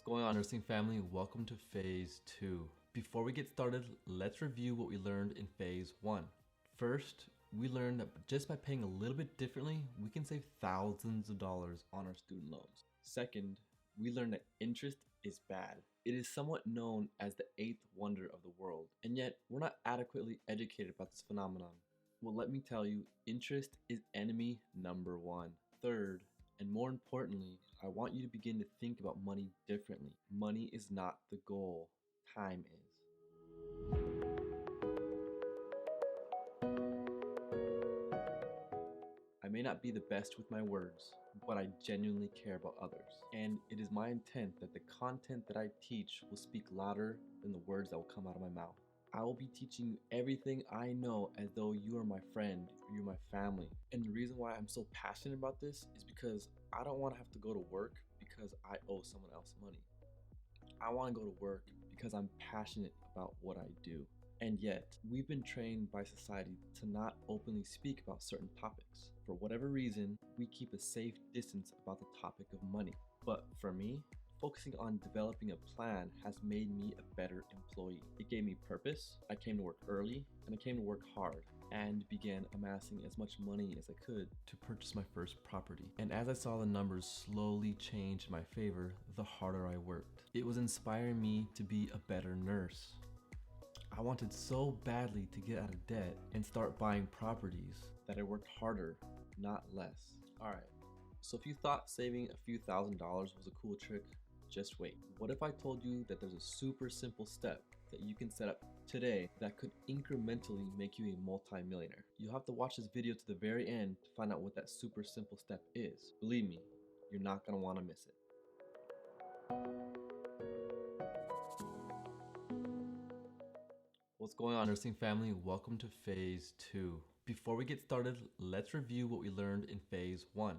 What's going on, nursing family? Welcome to phase 2. Before we get started, let's review what we learned in phase 1. First, we learned that just by paying a little bit differently, we can save thousands of dollars on our student loans. Second, we learned that interest is bad. It is somewhat known as the eighth wonder of the world, and yet we're not adequately educated about this phenomenon. Well, let me tell you, interest is enemy number one. Third, and more importantly, I want you to begin to think about money differently. Money is not the goal, time is. I may not be the best with my words, but I genuinely care about others. And it is my intent that the content that I teach will speak louder than the words that will come out of my mouth. I will be teaching you everything I know as though you are my friend or you're my family. And the reason why I'm so passionate about this is because I don't want to have to go to work because I owe someone else money. I want to go to work because I'm passionate about what I do. And yet, we've been trained by society to not openly speak about certain topics. For whatever reason, we keep a safe distance about the topic of money. But for me, focusing on developing a plan has made me a better employee. It gave me purpose. I came to work early and I came to work hard and began amassing as much money as I could to purchase my first property. And as I saw the numbers slowly change in my favor, the harder I worked. It was inspiring me to be a better nurse. I wanted so badly to get out of debt and start buying properties that I worked harder, not less. All right, so if you thought saving a few $1,000s was a cool trick, just wait. What if I told you that there's a super simple step that you can set up today that could incrementally make you a multi-millionaire? You'll have to watch this video to the very end to find out what that super simple step is. Believe me, you're not gonna wanna miss it. What's going on, nursing family? Welcome to phase 2. Before we get started, let's review what we learned in phase 1.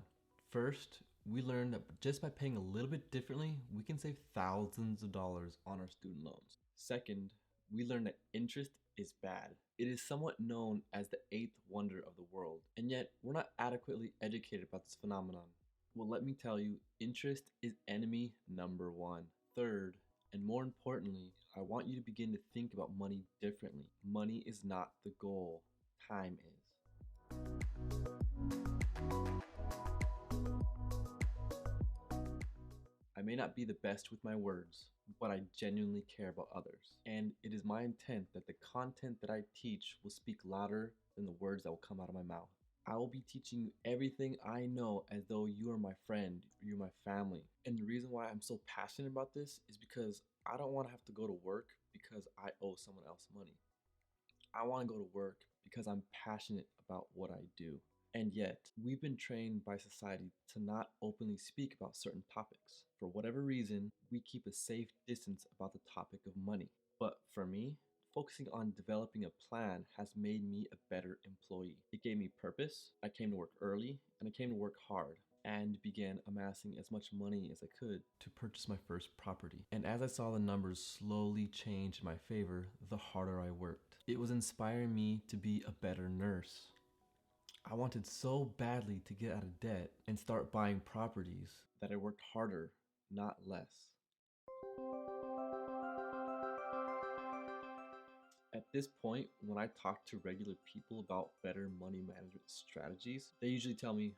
First, we learned that just by paying a little bit differently, we can save thousands of dollars on our student loans. Second, we learned that interest is bad. It is somewhat known as the eighth wonder of the world, and yet we're not adequately educated about this phenomenon. Well, let me tell you, interest is enemy number one. Third, and more importantly, I want you to begin to think about money differently. Money is not the goal, time is. I may not be the best with my words, but I genuinely care about others. And it is my intent that the content that I teach will speak louder than the words that will come out of my mouth. I will be teaching you everything I know as though you are my friend or you're my family. And the reason why I'm so passionate about this is because I don't want to have to go to work because I owe someone else money. I want to go to work because I'm passionate about what I do. And yet, we've been trained by society to not openly speak about certain topics. For whatever reason, we keep a safe distance about the topic of money. But for me, focusing on developing a plan has made me a better employee. It gave me purpose. I came to work early and I came to work hard and began amassing as much money as I could to purchase my first property. And as I saw the numbers slowly change in my favor, the harder I worked. It was inspiring me to be a better nurse. I wanted so badly to get out of debt and start buying properties that I worked harder, not less. At this point, when I talk to regular people about better money management strategies, they usually tell me,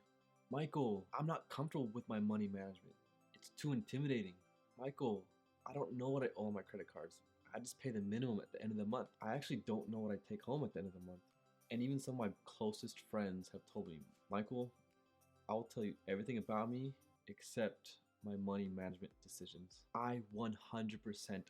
Michael, I'm not comfortable with my money management. It's too intimidating. Michael, I don't know what I owe on my credit cards. I just pay the minimum at the end of the month. I actually don't know what I take home at the end of the month. And even some of my closest friends have told me, Michael, I'll tell you everything about me except my money management decisions. I 100%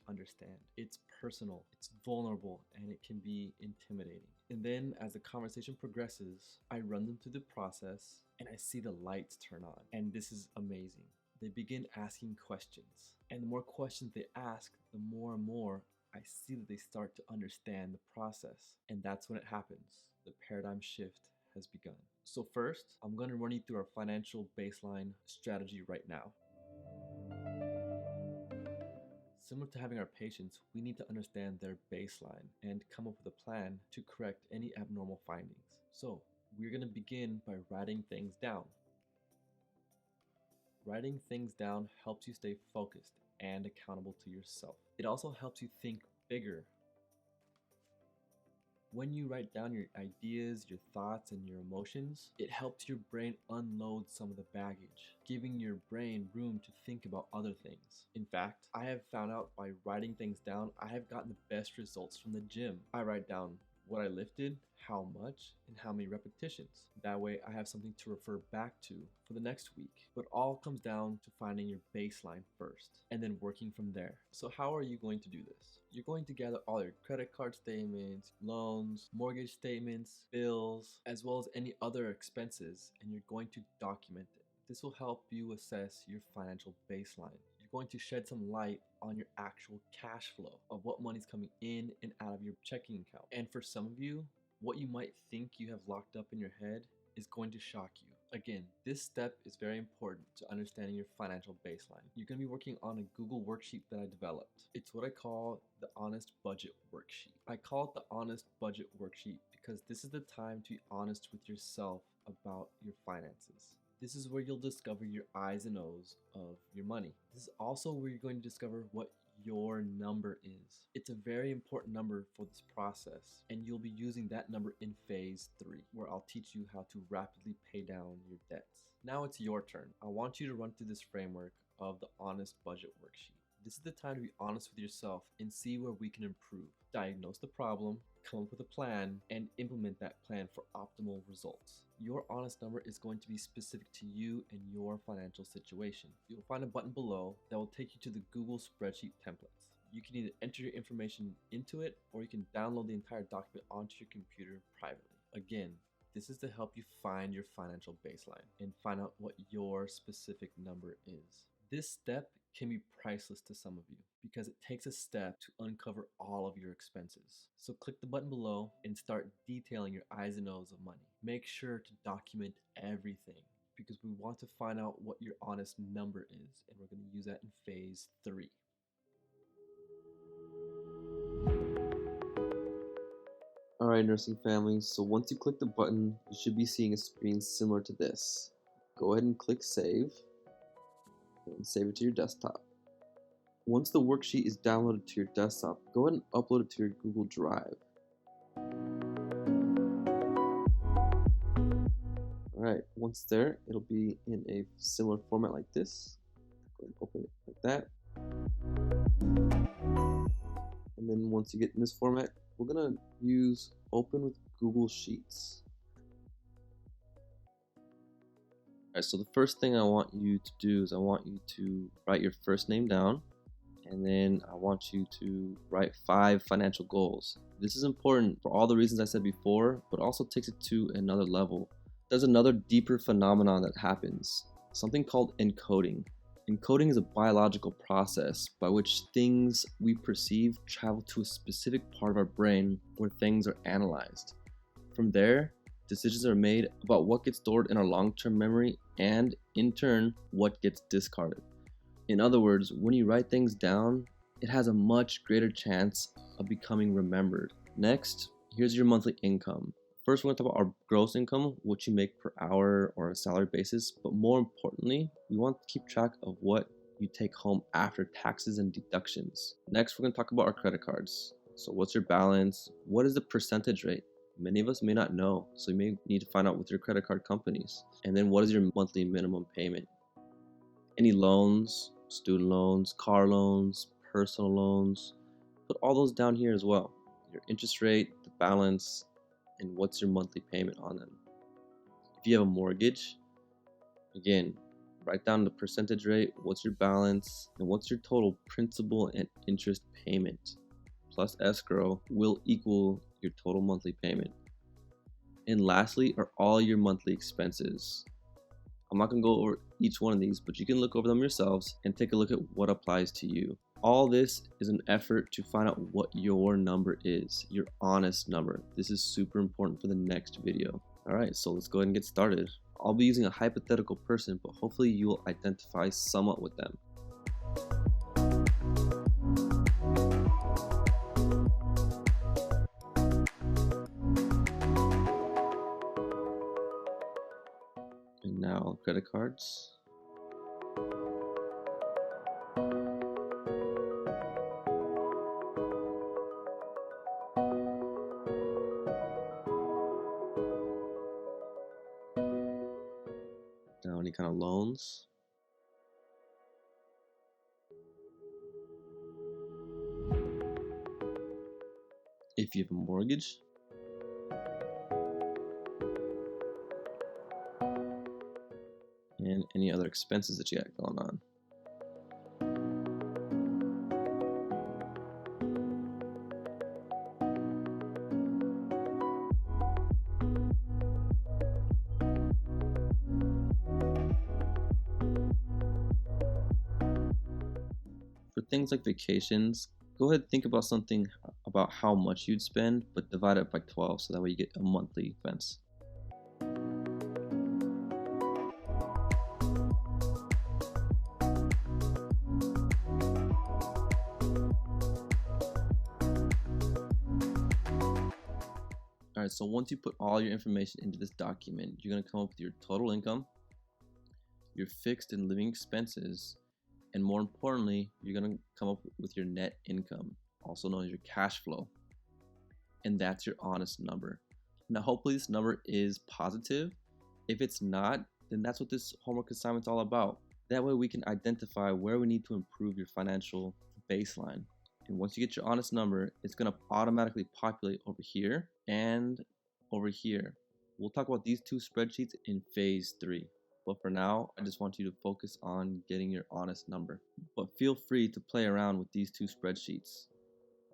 understand. It's personal, it's vulnerable, and it can be intimidating. And then as the conversation progresses, I run them through the process and I see the lights turn on. And this is amazing. They begin asking questions. And the more questions they ask, the more and more I see that they start to understand the process. And that's when it happens. The paradigm shift has begun. So first, I'm going to run you through our financial baseline strategy right now. Similar to having our patients, we need to understand their baseline and come up with a plan to correct any abnormal findings. So we're going to begin by writing things down. Writing things down helps you stay focused and accountable to yourself. It also helps you think bigger. When you write down your ideas, your thoughts, and your emotions, it helps your brain unload some of the baggage, giving your brain room to think about other things. In fact, I have found out by writing things down, I have gotten the best results from the gym. I write down what I lifted, how much, and how many repetitions. That way I have something to refer back to for the next week. But all comes down to finding your baseline first and then working from there. So how are you going to do this? You're going to gather all your credit card statements, loans, mortgage statements, bills, as well as any other expenses, and you're going to document it. This will help you assess your financial baseline. You're going to shed some light on your actual cash flow of what money's coming in and out of your checking account. And for some of you, what you might think you have locked up in your head is going to shock you. Again, this step is very important to understanding your financial baseline. You're going to be working on a Google worksheet that I developed. It's what I call the Honest Budget Worksheet. I call it the Honest Budget Worksheet because this is the time to be honest with yourself about your finances. This is where you'll discover your I's and O's of your money. This is also where you're going to discover what your number is. It's a very important number for this process, and you'll be using that number in phase 3, where I'll teach you how to rapidly pay down your debts. Now it's your turn. I want you to run through this framework of the Honest Budget Worksheet. This is the time to be honest with yourself and see where we can improve. Diagnose the problem, come up with a plan, and implement that plan for optimal results. Your honest number is going to be specific to you and your financial situation. You'll find a button below that will take you to the Google spreadsheet templates. You can either enter your information into it, or you can download the entire document onto your computer privately. Again, this is to help you find your financial baseline and find out what your specific number is. This step can be priceless to some of you because it takes a step to uncover all of your expenses. So click the button below and start detailing your I's and O's of money. Make sure to document everything because we want to find out what your honest number is, and we're going to use that in phase 3. Alright, nursing families, so once you click the button, you should be seeing a screen similar to this. Go ahead and click save and save it to your desktop. Once the worksheet is downloaded to your desktop, go ahead and upload it to your Google Drive. Alright, once there, it'll be in a similar format like this. Go ahead and open it like that. And then once you get in this format, we're going to use Open with Google Sheets. Alright, so the first thing I want you to do is I want you to write your first name down, and then I want you to write 5 financial goals. This is important for all the reasons I said before, but also takes it to another level. There's another deeper phenomenon that happens, something called encoding. Encoding is a biological process by which things we perceive travel to a specific part of our brain where things are analyzed. From there, decisions are made about what gets stored in our long-term memory and, in turn, what gets discarded. In other words, when you write things down, it has a much greater chance of becoming remembered. Next, here's your monthly income. First, we're going to talk about our gross income, what you make per hour or a salary basis, but more importantly, we want to keep track of what you take home after taxes and deductions. Next, we're going to talk about our credit cards. So what's your balance? What is the percentage rate? Many of us may not know, so you may need to find out with your credit card companies. And then what is your monthly minimum payment? Any loans, student loans, car loans, personal loans, put all those down here as well. Your interest rate, the balance, and what's your monthly payment on them. If you have a mortgage, again, write down the percentage rate, what's your balance, and what's your total principal and interest payment, plus escrow will equal your total monthly payment. And lastly are all your monthly expenses. I'm not going to go over each one of these, but you can look over them yourselves and take a look at what applies to you. All this is an effort to find out what your number is, your honest number. This is super important for the next video. Alright, so let's go ahead and get started. I'll be using a hypothetical person, but hopefully you'll identify somewhat with them. And now credit cards. kind of loans. If you have a mortgage. And any other expenses that you got going on. For things like vacations, go ahead and think about something about how much you'd spend, but divide it by 12 so that way you get a monthly expense. Alright, so once you put all your information into this document, you're going to come up with your total income, your fixed and living expenses, and more importantly, you're going to come up with your net income, also known as your cash flow. And that's your honest number. Now, hopefully this number is positive. If it's not, then that's what this homework assignment's all about. That way we can identify where we need to improve your financial baseline. And once you get your honest number, it's going to automatically populate over here and over here. We'll talk about these two spreadsheets in phase 3. But for now, I just want you to focus on getting your honest number. But feel free to play around with these two spreadsheets.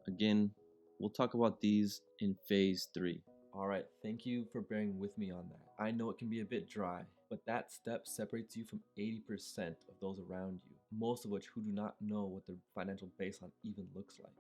Again, we'll talk about these in phase 3. Alright, thank you for bearing with me on that. I know it can be a bit dry, but that step separates you from 80% of those around you, most of which who do not know what their financial baseline even looks like.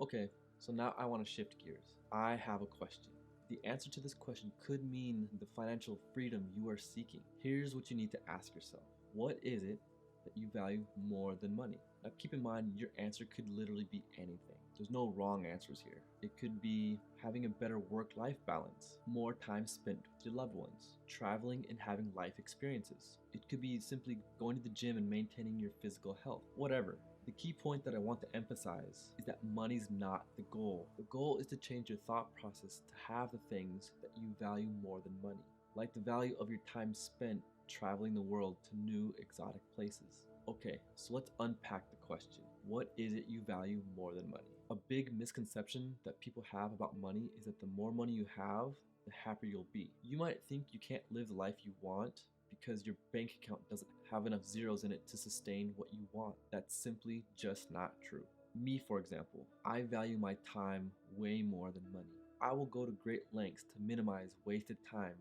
Okay, so now I want to shift gears. I have a question. The answer to this question could mean the financial freedom you are seeking. Here's what you need to ask yourself. What is it that you value more than money? Now keep in mind, your answer could literally be anything. There's no wrong answers here. It could be having a better work-life balance, more time spent with your loved ones, traveling and having life experiences. It could be simply going to the gym and maintaining your physical health, whatever. The key point that I want to emphasize is that money's not the goal. The goal is to change your thought process to have the things that you value more than money, like the value of your time spent traveling the world to new exotic places. Okay, so let's unpack the question. What is it you value more than money? A big misconception that people have about money is that the more money you have, the happier you'll be. You might think you can't live the life you want because your bank account doesn't have enough zeros in it to sustain what you want. That's simply just not true. Me, for example, I value my time way more than money. I will go to great lengths to minimize wasted time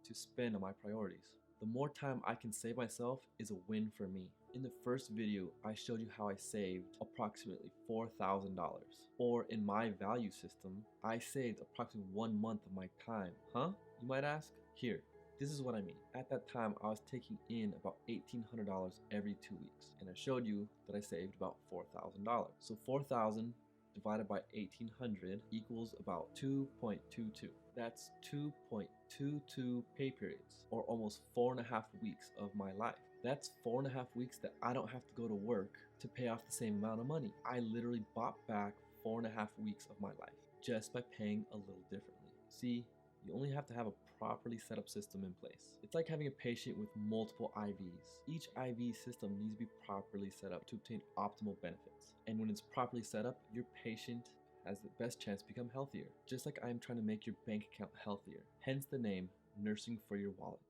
to spend on my priorities. The more time I can save myself is a win for me. In the first video, I showed you how I saved approximately $4,000. Or in my value system, I saved approximately 1 month of my time. Huh? You might ask? Here. This is what I mean. At that time, I was taking in about $1,800 every 2 weeks, and I showed you that I saved about $4,000. So 4,000 divided by 1,800 equals about 2.22. That's 2.22 pay periods, or almost 4.5 weeks of my life. That's 4.5 weeks that I don't have to go to work to pay off the same amount of money. I literally bought back 4.5 weeks of my life just by paying a little differently. See, you only have to have a properly set up system in place. It's like having a patient with multiple IVs. Each IV system needs to be properly set up to obtain optimal benefits. And when it's properly set up, your patient has the best chance to become healthier. Just like I'm trying to make your bank account healthier. Hence the name, Nursing for Your Wallet.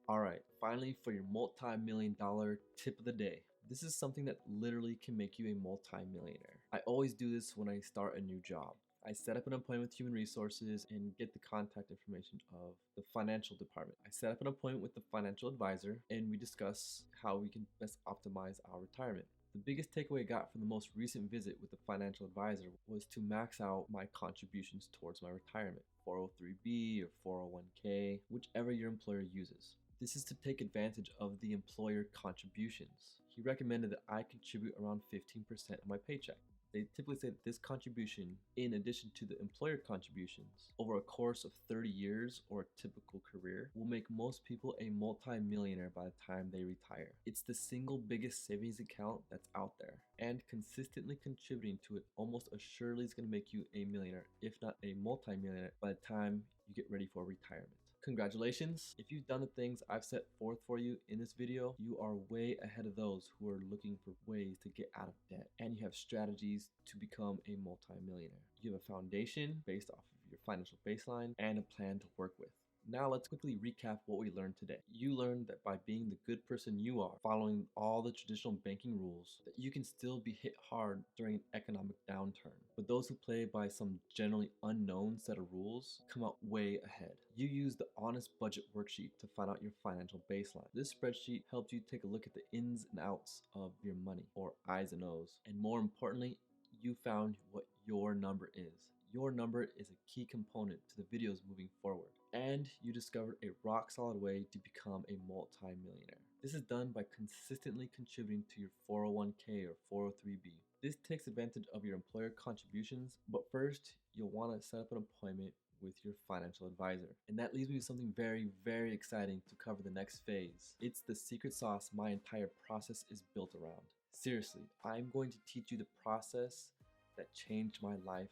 Alright, finally for your multi-million-dollar tip of the day. This is something that literally can make you a multi-millionaire. I always do this when I start a new job. I set up an appointment with Human Resources and get the contact information of the financial department. I set up an appointment with the financial advisor and we discuss how we can best optimize our retirement. The biggest takeaway I got from the most recent visit with the financial advisor was to max out my contributions towards my retirement, 403b or 401k, whichever your employer uses. This is to take advantage of the employer contributions. He recommended that I contribute around 15% of my paycheck. They typically say that this contribution, in addition to the employer contributions, over a course of 30 years or a typical career, will make most people a multi-millionaire by the time they retire. It's the single biggest savings account that's out there, and consistently contributing to it almost assuredly is going to make you a millionaire, if not a multi-millionaire, by the time you get ready for retirement. Congratulations! If you've done the things I've set forth for you in this video, you are way ahead of those who are looking for ways to get out of debt, and you have strategies to become a multi-millionaire. You have a foundation based off of your financial baseline and a plan to work with. Now let's quickly recap what we learned today. You learned that by being the good person you are, following all the traditional banking rules, that you can still be hit hard during an economic downturn. But those who play by some generally unknown set of rules come out way ahead. You use the Honest Budget Worksheet to find out your financial baseline. This spreadsheet helps you take a look at the ins and outs of your money, or I's and O's. And more importantly, you found what your number is. Your number is a key component to the videos moving forward. And you discovered a rock solid way to become a multi-millionaire. This is done by consistently contributing to your 401k or 403b. This takes advantage of your employer contributions, but first you'll want to set up an appointment with your financial advisor. And that leads me to something very, very exciting to cover the next phase. It's the secret sauce my entire process is built around. Seriously, I'm going to teach you the process that changed my life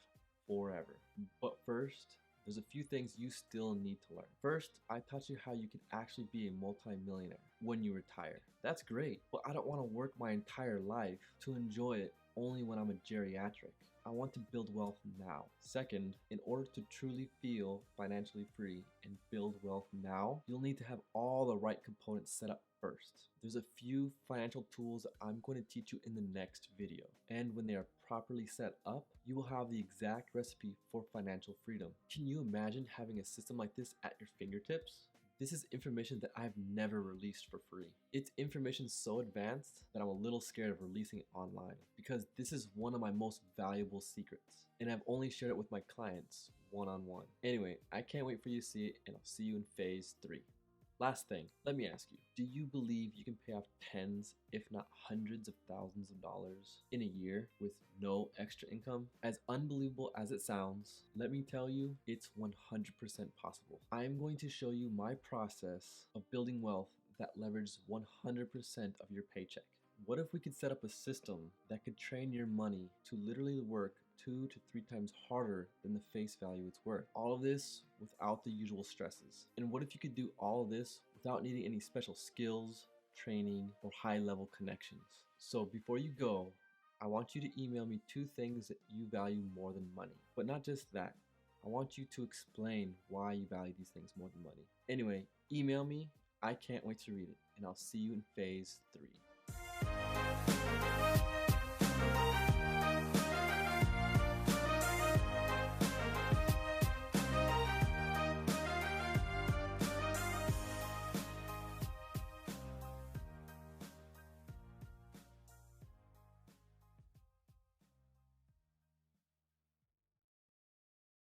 forever. But first, there's a few things you still need to learn. First, I taught you how you can actually be a multi-millionaire when you retire. That's great, but I don't want to work my entire life to enjoy it only when I'm a geriatric. I want to build wealth now. Second, in order to truly feel financially free and build wealth now, you'll need to have all the right components set up first. There's a few financial tools that I'm going to teach you in the next video. And when they are properly set up, you will have the exact recipe for financial freedom. Can you imagine having a system like this at your fingertips? This is information that I've never released for free. It's information so advanced that I'm a little scared of releasing it online, because this is one of my most valuable secrets, and I've only shared it with my clients one-on-one. Anyway, I can't wait for you to see it, and I'll see you in phase 3. Last thing, let me ask you, do you believe you can pay off tens, if not hundreds of thousands of dollars in a year with no extra income? As unbelievable as it sounds, let me tell you, it's 100% possible. I'm going to show you my process of building wealth that leverages 100% of your paycheck. What if we could set up a system that could train your money to literally work 2 to 3 times harder than the face value it's worth? All of this without the usual stresses. And what if you could do all of this without needing any special skills, training, or high-level connections? So before you go, I want you to email me 2 things that you value more than money. But not just that. I want you to explain why you value these things more than money. Anyway, email me. I can't wait to read it, and I'll see you in phase 3.